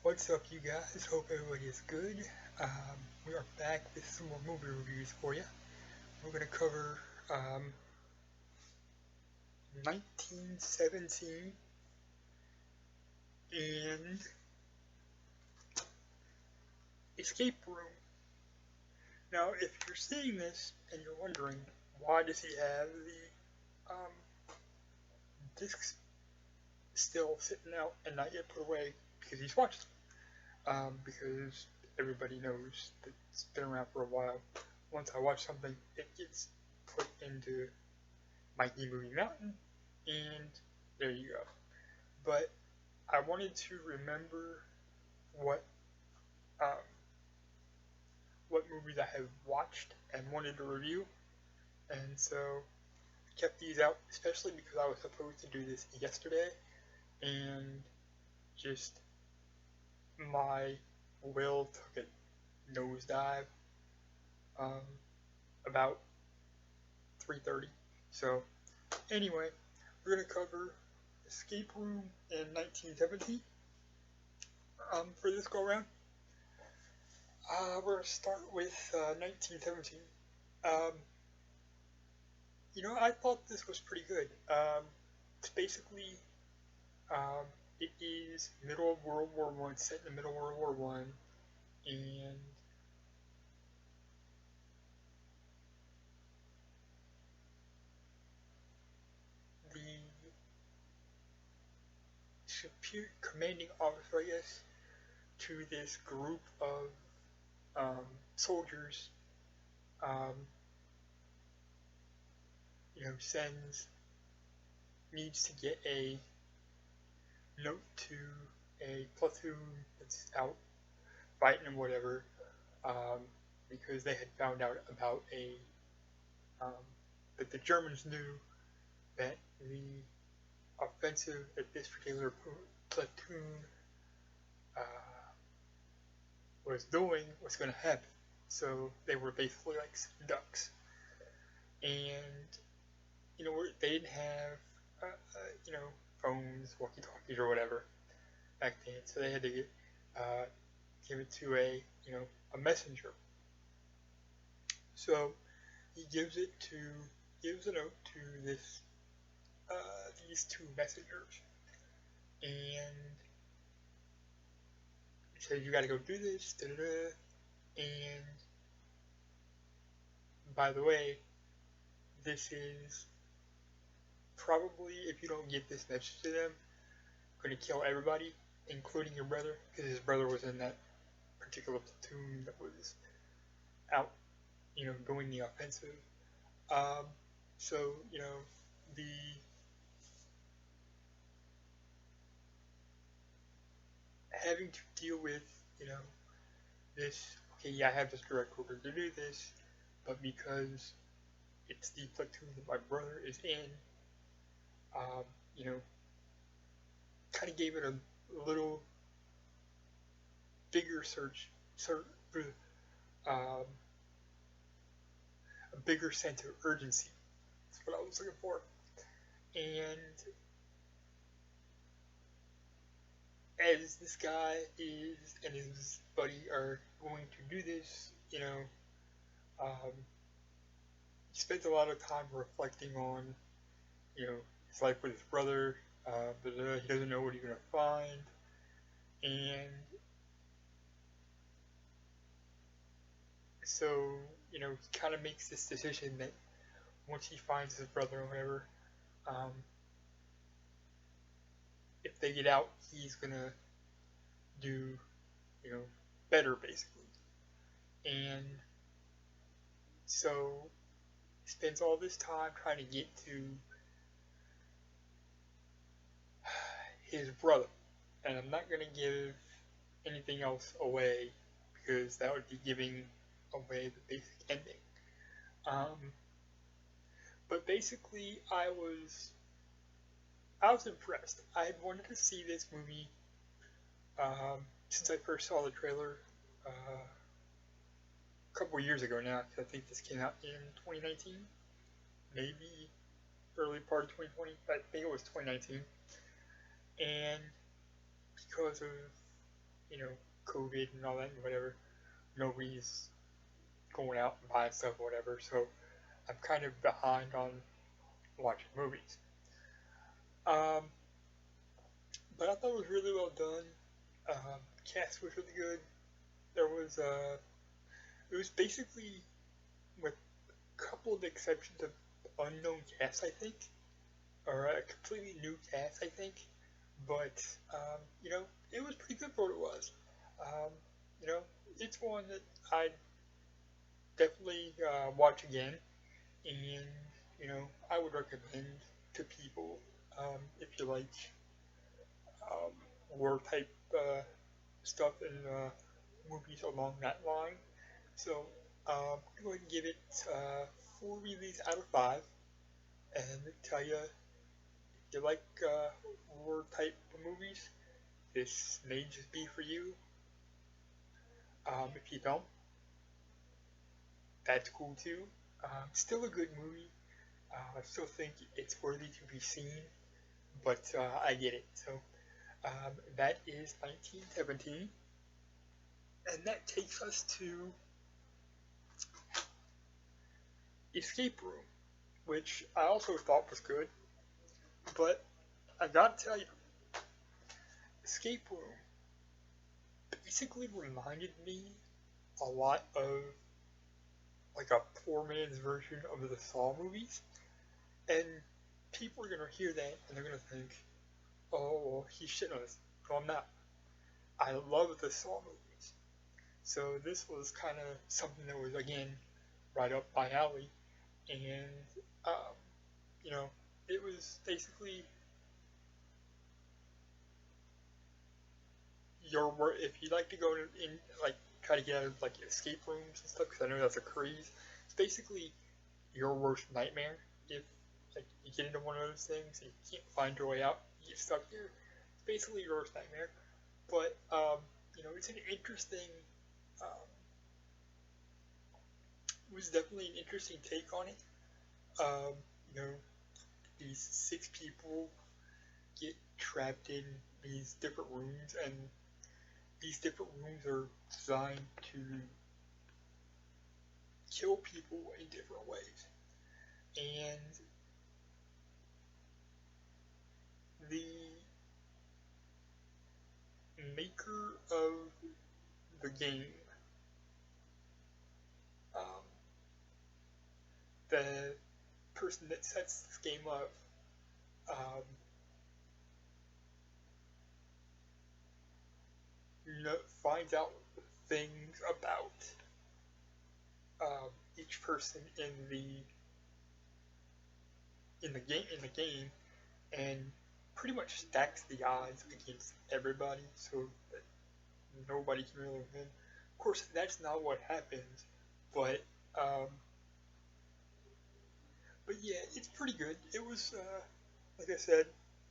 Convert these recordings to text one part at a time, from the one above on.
What's up, you guys? Hope everybody is good. We are back with some more movie reviews for you. We're going to cover 1917 and Escape Room. Now, if you're seeing this and you're wondering, why does he have the discs still sitting out and not yet put away? Because he's watched them. Because everybody knows that it's been around for a while. Once I watch something, it gets put into my movie mountain, and there you go. But I wanted to remember what movies I have watched and wanted to review, and so I kept these out, especially because I was supposed to do this yesterday, and just my will took a nosedive about 3:30. So anyway, we're going to cover Escape Room in 1917 for this go around. We're going to start with 1917. I thought this was pretty good. It's basically, it is middle of World War One, set in the middle of World War One, and the superior commanding officer, I guess, to this group of soldiers, needs to get a note to a platoon that's out fighting and whatever, because they had found out about that the Germans knew that the offensive that this particular platoon was doing was going to happen. So they were basically like ducks. And, they didn't have, phones, walkie-talkies or whatever back then. So they had to give it to a messenger. So he gives a note to these two messengers. And he says, you got to go do this, da-da-da. And by the way, this is probably, if you don't get this message to them, going to kill everybody, including your brother, because his brother was in that particular platoon that was out, going the offensive. So, the having to deal with, this, okay, yeah, I have this direct order to do this, but because it's the platoon that my brother is in, kind of gave it a little bigger a bigger sense of urgency. That's what I was looking for. And as this guy and his buddy are going to do this, he spends a lot of time reflecting on, his life with his brother, but he doesn't know what he's going to find, and so, he kind of makes this decision that once he finds his brother or whatever, if they get out, he's going to do, better, basically. And so he spends all this time trying to get to his brother. And I'm not going to give anything else away, because that would be giving away the basic ending. But basically, I was impressed. I had wanted to see this movie since I first saw the trailer a couple years ago now, because I think this came out in 2019, maybe early part of 2020, I think it was 2019, and because of you know, COVID and all that and whatever, nobody's going out and buying stuff or whatever, so I'm kind of behind on watching movies. Um, but I thought it was really well done. Cast was really good. There was it was basically, with a couple of exceptions, of unknown cast, I think, or a completely new cast, I think. But you know, it was pretty good for what it was. Um, you know, it's one that I'd definitely watch again, and you know, I would recommend to people if you like um, war type stuff and movies along that line. So I'm going to give it 4 movies out of 5, and tell you if you like war type movies, this may just be for you. If you don't, that's cool too. Still a good movie. I still think it's worthy to be seen, but I get it. So that is 1917, and that takes us to Escape Room, which I also thought was good, but I gotta tell you, Escape Room basically reminded me a lot of like a poor man's version of the Saw movies, and people are gonna hear that and they're gonna think, "Oh, well, he's shitting on us." No, I'm not. I love the Saw movies, so this was kind of something that was again right up my alley, and um, you know, it was basically your work if you like to go in like try to get out of like escape rooms and stuff, because I know that's a craze. It's basically your worst nightmare if like you get into one of those things and you can't find your way out, you get stuck there. It's basically your worst nightmare. But you know, it's an interesting. Um, it was definitely an interesting take on it. Um, you know, these 6 people get trapped in these different rooms, and these different rooms are designed to kill people in different ways. And the maker of the game, um, the person that sets this game up, um, finds out things about each person in the game, and pretty much stacks the odds against everybody, so that nobody can really win. Of course, that's not what happens, but um, but yeah, it's pretty good. It was like I said,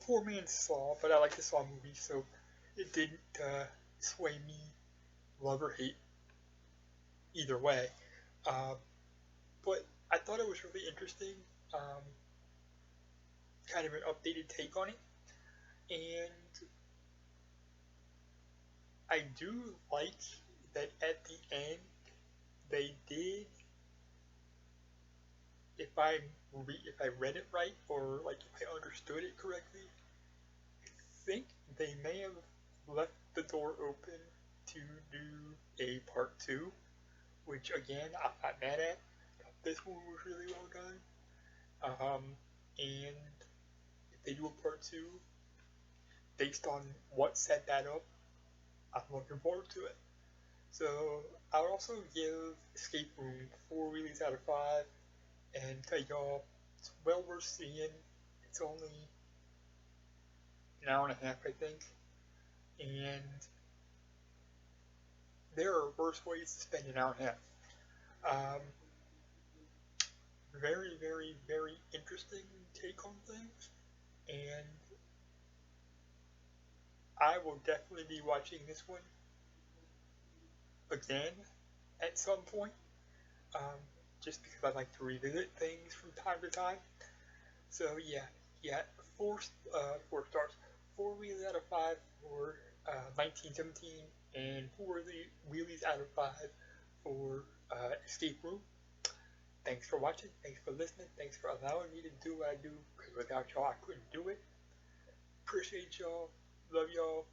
poor man's Saw, but I like the Saw movie, so it didn't sway me love or hate either way. Uh, but I thought it was really interesting, um, kind of an updated take on it, and I do like that at the end they did, if I read it right or like if I understood it correctly, I think they may have left the door open to do a part 2, which again I'm not mad at. This one was really well done. And if they do a part 2 based on what set that up, I'm looking forward to it. So I would also give Escape Room 4 wheelies out of 5, and tell y'all it's well worth seeing. It's only an hour and a half, I think, and there are worse ways to spend an hour and a half. Very, very, very interesting take on things, and I will definitely be watching this one again at some point, um, just because I like to revisit things from time to time. So yeah, yeah, four stars, 4 wheels out of 5 for 1917, and 4 wheelies out of 5 for Escape Room. Thanks for watching. Thanks for listening. Thanks for allowing me to do what I do, because without y'all, I couldn't do it. Appreciate y'all. Love y'all.